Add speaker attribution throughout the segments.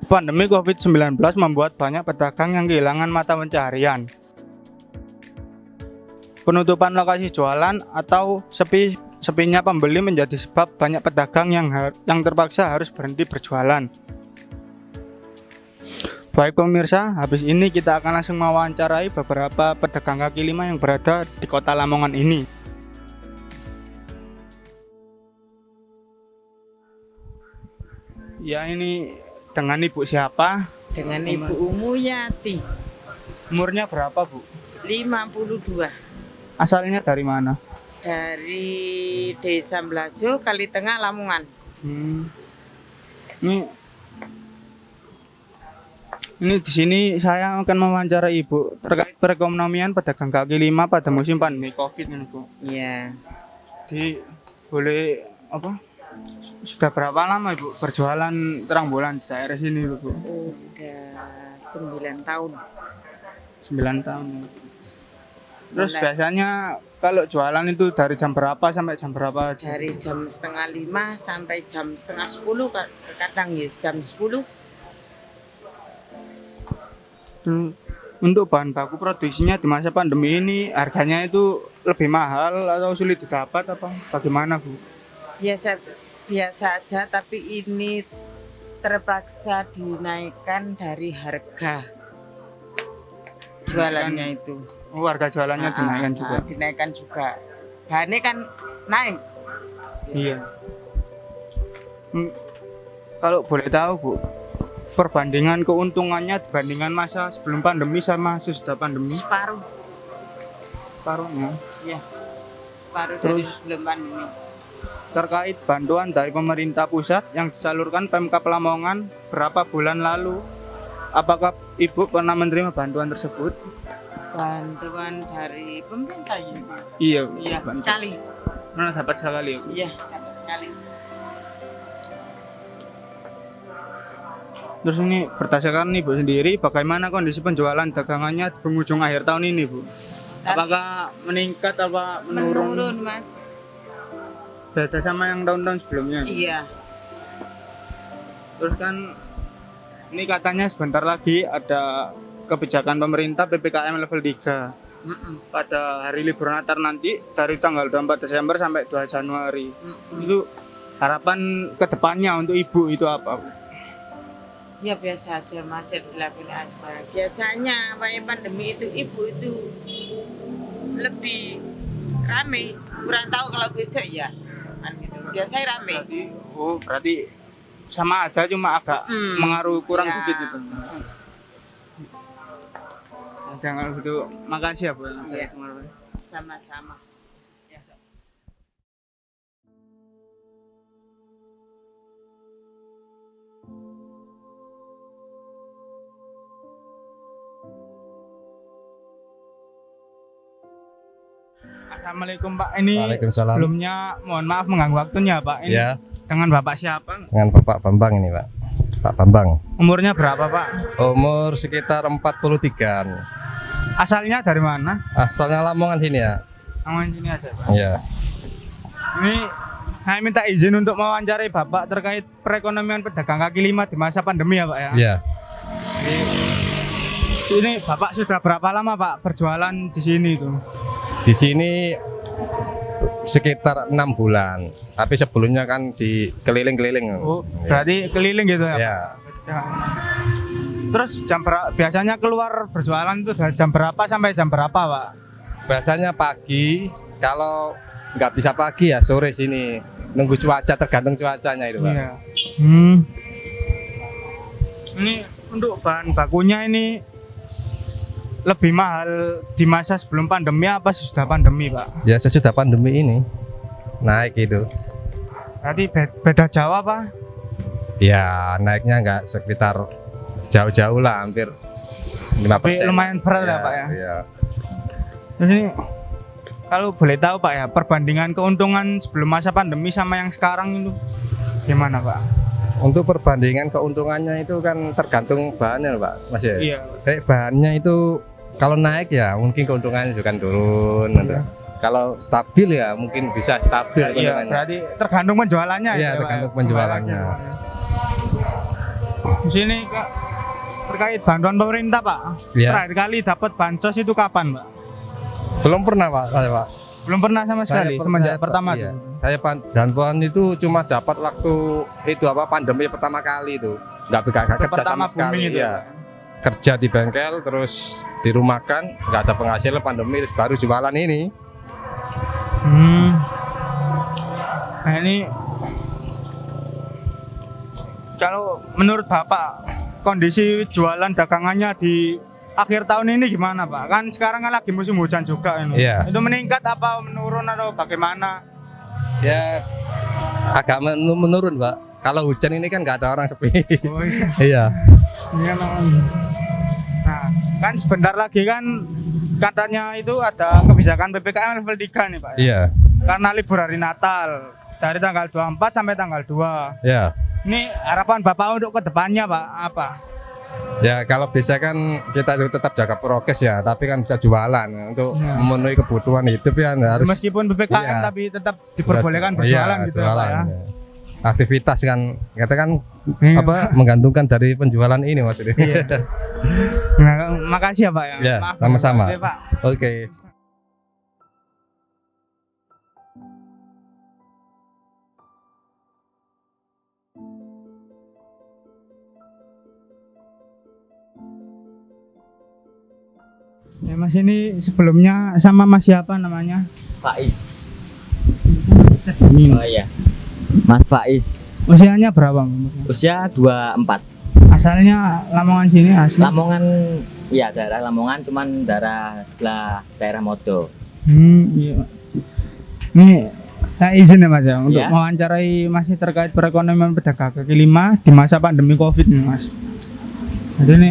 Speaker 1: Pandemi COVID-19 membuat banyak pedagang yang kehilangan mata pencaharian. Penutupan lokasi jualan atau sepinya pembeli menjadi sebab banyak pedagang yang terpaksa harus berhenti berjualan. Baik pemirsa, habis ini kita akan langsung mewawancarai beberapa pedagang kaki lima yang berada di kota Lamongan ini. Ya, ini dengan ibu siapa?
Speaker 2: Dengan Ibu Umuyati.
Speaker 1: Umurnya berapa, Bu?
Speaker 2: 52.
Speaker 1: Asalnya dari mana?
Speaker 2: Dari Desa Mlajo, Kali Tengah, Lamongan.
Speaker 1: Ini di sini saya akan mewawancarai Ibu terkait perekonomian pedagang kaki lima pada musim pandemi Covid ini, Bu.
Speaker 2: Iya.
Speaker 1: Jadi boleh apa? Sudah berapa lama Ibu berjualan terang bulan di daerah sini, Bu?
Speaker 2: Udah 9 tahun.
Speaker 1: 9 tahun. Terus biasanya kalau jualan itu dari jam berapa sampai jam berapa aja?
Speaker 2: Dari jam setengah 5 sampai jam setengah 10, kadang ya jam 10.
Speaker 1: Untuk bahan baku produksinya di masa pandemi ini harganya itu lebih mahal atau sulit didapat apa bagaimana, Bu?
Speaker 2: Biasa aja, tapi ini terpaksa dinaikkan dari harga jualannya itu.
Speaker 1: Oh, harga jualannya dinaikkan juga.
Speaker 2: Dinaikkan juga. Bahannya kan naik.
Speaker 1: Iya. Kalau boleh tahu, Bu, perbandingan keuntungannya dibandingkan masa sebelum pandemi sama sesudah pandemi?
Speaker 2: Separuh.
Speaker 1: Separuhnya.
Speaker 2: Iya. Separuh dari
Speaker 1: Terus?
Speaker 2: sebelum pandemi.
Speaker 1: Terkait bantuan dari pemerintah pusat yang disalurkan Pemkab Lamongan berapa bulan lalu, apakah Ibu pernah menerima bantuan tersebut?
Speaker 2: Bantuan dari pemerintah ya?
Speaker 1: Iya,
Speaker 2: Iya,
Speaker 1: bantuan.
Speaker 2: sekali.
Speaker 1: Pernah dapat sekali ya, Bu?
Speaker 2: Iya, dapat sekali.
Speaker 1: Terus ini berdasarkan Ibu sendiri, bagaimana kondisi penjualan dagangannya di penghujung akhir tahun ini, Bu? Apakah meningkat apa menurun?
Speaker 2: Menurun, Mas.
Speaker 1: Beda sama yang tahun-tahun sebelumnya?
Speaker 2: Iya.
Speaker 1: Terus kan ini katanya sebentar lagi ada kebijakan pemerintah PPKM level 3 pada hari libur Natal nanti dari tanggal 24 Desember sampai 2 Januari. Itu harapan kedepannya untuk Ibu itu apa, Bu?
Speaker 2: Ya biasa aja, Mas, ya dilakuin aja. Biasanya pandemi itu ibu itu lebih rame. Kurang tahu kalau besok ya. Kan gitu. Biasanya rame.
Speaker 1: Berarti sama aja, cuma agak mengaruh kurang
Speaker 2: Ya.
Speaker 1: dikit itu. Jangan gitu. Makasih ya, Bu.
Speaker 2: Iya. Sama-sama.
Speaker 1: Assalamualaikum, Pak. Ini
Speaker 3: Waalaikumsalam.
Speaker 1: sebelumnya mohon maaf mengganggu waktunya, Pak. Ini
Speaker 3: Ya,
Speaker 1: dengan Bapak siapa?
Speaker 3: dengan Bapak Bambang ini, Pak. Pak Bambang.
Speaker 1: Umurnya berapa, Pak?
Speaker 3: Umur sekitar 43.
Speaker 1: Asalnya dari mana?
Speaker 3: Asalnya Lamongan sini ya.
Speaker 1: Ngomongin sini aja, Pak.
Speaker 3: Iya.
Speaker 1: Ini saya minta izin untuk mewawancarai Bapak terkait perekonomian pedagang kaki lima di masa pandemi ya, Pak ya.
Speaker 3: Iya.
Speaker 1: Ini Bapak sudah berapa lama, Pak, berjualan di sini itu?
Speaker 3: Di sini sekitar 6 bulan. Tapi sebelumnya kan di keliling-keliling.
Speaker 1: Oh, berarti keliling gitu ya, Pak?
Speaker 3: Iya.
Speaker 1: Ya. Terus biasanya keluar berjualan itu dari jam berapa sampai jam berapa, Pak?
Speaker 3: Biasanya pagi, kalau nggak bisa pagi ya sore sini. Nunggu cuaca, tergantung cuacanya itu, Pak.
Speaker 1: Iya. Ini untuk bahan bakunya ini lebih mahal di masa sebelum pandemi apa sesudah pandemi, Pak?
Speaker 3: Ya sesudah pandemi ini naik itu.
Speaker 1: Berarti beda jauh, Pak?
Speaker 3: Ya naiknya nggak sekitar jauh-jauh lah, hampir 5%.
Speaker 1: Tapi lumayan berat ya, Pak ya?
Speaker 3: Iya.
Speaker 1: Terus ini kalau boleh tahu, Pak ya, perbandingan keuntungan sebelum masa pandemi sama yang sekarang itu gimana, Pak?
Speaker 3: Untuk perbandingan keuntungannya itu kan tergantung bahannya, Pak. Mas ya.
Speaker 1: Iya.
Speaker 3: Kayak bahannya itu kalau naik ya mungkin keuntungannya juga turun.
Speaker 1: Iya.
Speaker 3: Kalau stabil ya mungkin bisa stabil
Speaker 1: Iya,
Speaker 3: keuntungannya.
Speaker 1: berarti tergantung penjualannya
Speaker 3: Iya,
Speaker 1: ya, Pak,
Speaker 3: tergantung
Speaker 1: ya?
Speaker 3: penjualannya.
Speaker 1: Di sini Kak, terkait bantuan pemerintah Pak.
Speaker 3: Iya.
Speaker 1: Terakhir kali dapat bansos itu kapan Pak?
Speaker 3: Belum pernah Pak, saya Pak.
Speaker 1: Belum pernah sama sekali semenjak pertama
Speaker 3: iya.
Speaker 1: tuh.
Speaker 3: Saya bantuan itu cuma dapat waktu itu pandemi pertama kali itu. Nggak kerja
Speaker 1: Pertama
Speaker 3: sama sekali.
Speaker 1: booming itu.
Speaker 3: Iya. Kerja di bengkel terus dirumahkan, nggak ada penghasilan pandemi terus baru jualan ini.
Speaker 1: Nah ini kalau menurut Bapak kondisi jualan dagangannya di akhir tahun ini gimana Pak? Kan sekarang kan lagi musim hujan juga ini.
Speaker 3: Iya.
Speaker 1: Itu meningkat apa menurun atau bagaimana?
Speaker 3: Ya agak menurun Pak. Kalau hujan ini kan nggak ada orang sepi.
Speaker 1: Oh, iya.
Speaker 3: Iya.
Speaker 1: Iya, nah, kan sebentar lagi kan katanya itu ada kebijakan PPKM level 3 nih Pak.
Speaker 3: Iya.
Speaker 1: Karena libur hari Natal dari tanggal 24 sampai tanggal 2.
Speaker 3: Ya.
Speaker 1: Ini harapan Bapak untuk kedepannya Pak apa?
Speaker 3: Ya kalau bisa kan kita itu tetap jaga prokes ya, tapi kan bisa jualan untuk
Speaker 1: Ya.
Speaker 3: memenuhi kebutuhan hidup ya harus.
Speaker 1: Meskipun PPKM
Speaker 3: Iya.
Speaker 1: tapi tetap diperbolehkan berjualan
Speaker 3: Iya,
Speaker 1: gitu ya, Pak,
Speaker 3: jualan,
Speaker 1: ya.
Speaker 3: ya. Aktivitas kan kita kan
Speaker 1: Iya.
Speaker 3: menggantungkan dari penjualan ini maksudnya.
Speaker 1: Iya. Nah, makasih ya Pak ya.
Speaker 3: Ya,
Speaker 1: Maaf,
Speaker 3: sama-sama.
Speaker 1: Oke, Pak.
Speaker 3: Oke.
Speaker 1: Ya Mas ini sebelumnya sama Mas siapa namanya?
Speaker 4: Faiz.
Speaker 1: Ini.
Speaker 4: Oh iya. Mas Faiz.
Speaker 1: Usianya berapa? Mas?
Speaker 4: Usia 24.
Speaker 1: Asalnya Lamongan sini asli.
Speaker 4: Lamongan, iya daerah Lamongan, cuman daerah sebelah daerah Modo.
Speaker 1: Iya. Ini saya izin ya Mas ya untuk
Speaker 4: Iya.
Speaker 1: mewawancarai masih terkait perekonomian pedagang kaki lima di masa pandemi Covid nih Mas. Jadi ini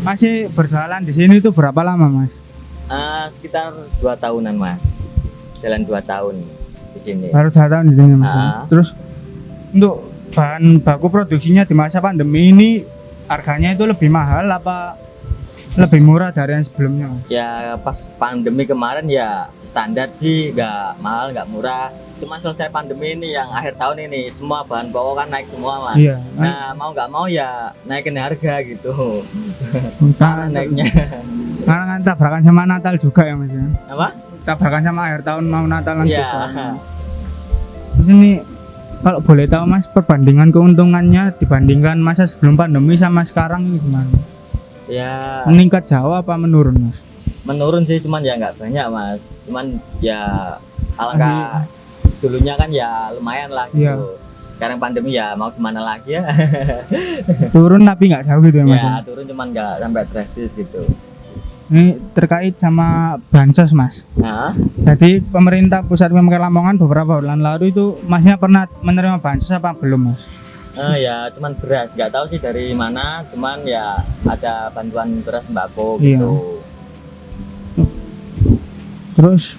Speaker 1: masih berjualan di sini itu berapa lama Mas?
Speaker 4: Sekitar 2 tahunan Mas. Jalan 2 tahun di sini.
Speaker 1: Baru 2 tahun di sini Mas.
Speaker 4: Ah.
Speaker 1: Terus untuk bahan baku produksinya di masa pandemi ini harganya itu lebih mahal apa lebih murah dari yang sebelumnya Mas?
Speaker 4: Ya pas pandemi kemarin ya standar sih, nggak mahal, nggak murah. Cuma selesai pandemi ini yang akhir tahun ini semua bahan pokok kan naik semua Mas.
Speaker 1: Iya.
Speaker 4: Nah mau nggak mau ya naikin harga gitu.
Speaker 1: Karena
Speaker 4: Naiknya.
Speaker 1: Karena kan tabrakan sama Natal juga ya Mas ya.
Speaker 4: Apa?
Speaker 1: Tabrakan sama akhir tahun mau Natalan
Speaker 4: Iya.
Speaker 1: juga. Terus ini kalau boleh tahu Mas perbandingan keuntungannya dibandingkan masa sebelum pandemi sama sekarang ini gimana?
Speaker 4: Ya
Speaker 1: Meningkat jauh apa menurun Mas?
Speaker 4: menurun sih, cuman ya nggak banyak Mas. Cuman ya alangkah dulunya kan ya lumayan lah gitu.
Speaker 1: Iya.
Speaker 4: Sekarang pandemi ya mau gimana lagi ya.
Speaker 1: Turun tapi nggak jauh gitu ya Mas?
Speaker 4: Ya turun cuman nggak sampai drastis gitu.
Speaker 1: Ini terkait sama bansos Mas.
Speaker 4: Nah,
Speaker 1: Jadi pemerintah pusat PMK Lamongan beberapa bulan lalu itu Masnya pernah menerima bansos apa belum Mas?
Speaker 4: ya cuman beras, nggak tahu sih dari mana. Cuman ya ada bantuan beras sembako
Speaker 1: Iya.
Speaker 4: gitu.
Speaker 1: Terus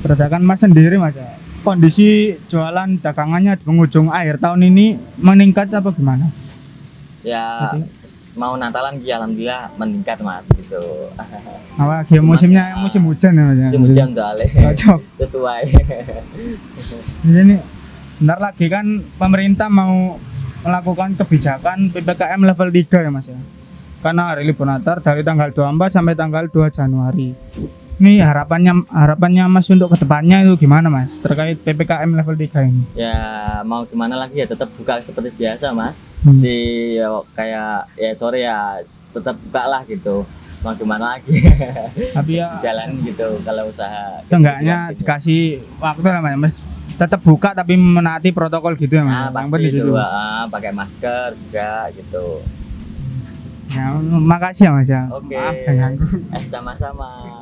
Speaker 1: berdasarkan Mas sendiri Mas ya, kondisi jualan dagangannya di penghujung akhir tahun ini meningkat apa gimana?
Speaker 4: Ya mau Natalan ya alhamdulillah meningkat Mas gitu.
Speaker 1: Apalagi musimnya musim hujan ya Mas ya?
Speaker 4: Musim hujan soalnya
Speaker 1: Cocok.
Speaker 4: sesuai.
Speaker 1: Ini bentar lagi kan pemerintah mau melakukan kebijakan PPKM level 3 ya Mas ya. Karena hari libur Natal dari tanggal 24 sampai tanggal 2 Januari. Ini harapannya Mas untuk kedepannya itu gimana Mas terkait PPKM level 3 ini?
Speaker 4: Ya mau gimana lagi ya tetap buka seperti biasa Mas.
Speaker 1: Hmm.
Speaker 4: Di kayak ya sore ya tetap buka lah gitu. Mau gimana lagi?
Speaker 1: Tapi ya
Speaker 4: Jalan gitu kalau usaha.
Speaker 1: seenggaknya
Speaker 4: gitu.
Speaker 1: dikasih waktu lah Mas. Tetap buka tapi menaati protokol gitu ya Mas.
Speaker 4: Nah,
Speaker 1: Yang
Speaker 4: pasti
Speaker 1: penting
Speaker 4: itu
Speaker 1: gitu.
Speaker 4: pakai masker juga gitu.
Speaker 1: Ya, makasih ya Mas ya.
Speaker 4: Oke.
Speaker 1: Maaf ganggu.
Speaker 4: Sama-sama.